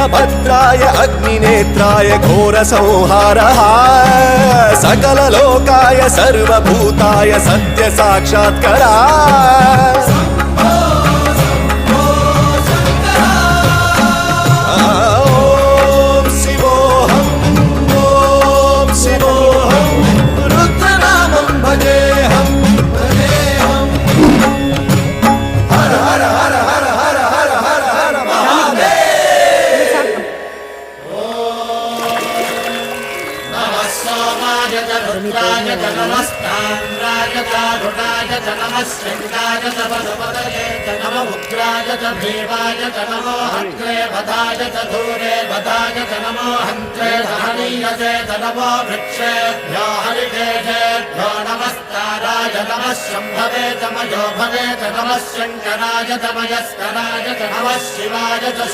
वीरभद्राय अग्निनेत्राय घोरसंहारः सकललोकाय सर्वभूताय सत्यसाक्षात्करा रुद्राय च नमस्ताम्राय च रुणाय च नमः शङ्काय च वसुपतये च नमः उग्राय च भीमाय च नमो हन्त्रे वधाय च धूरे वधाय च नमो हन्त्रे सहनीयसे च नमो वृक्षेभ्यो हरिकेशेभ्यो नमस्काराय नमः शम्भवे च मयो भवे च नमः शङ्कराय च मयस्कराय च नमः शिवाय च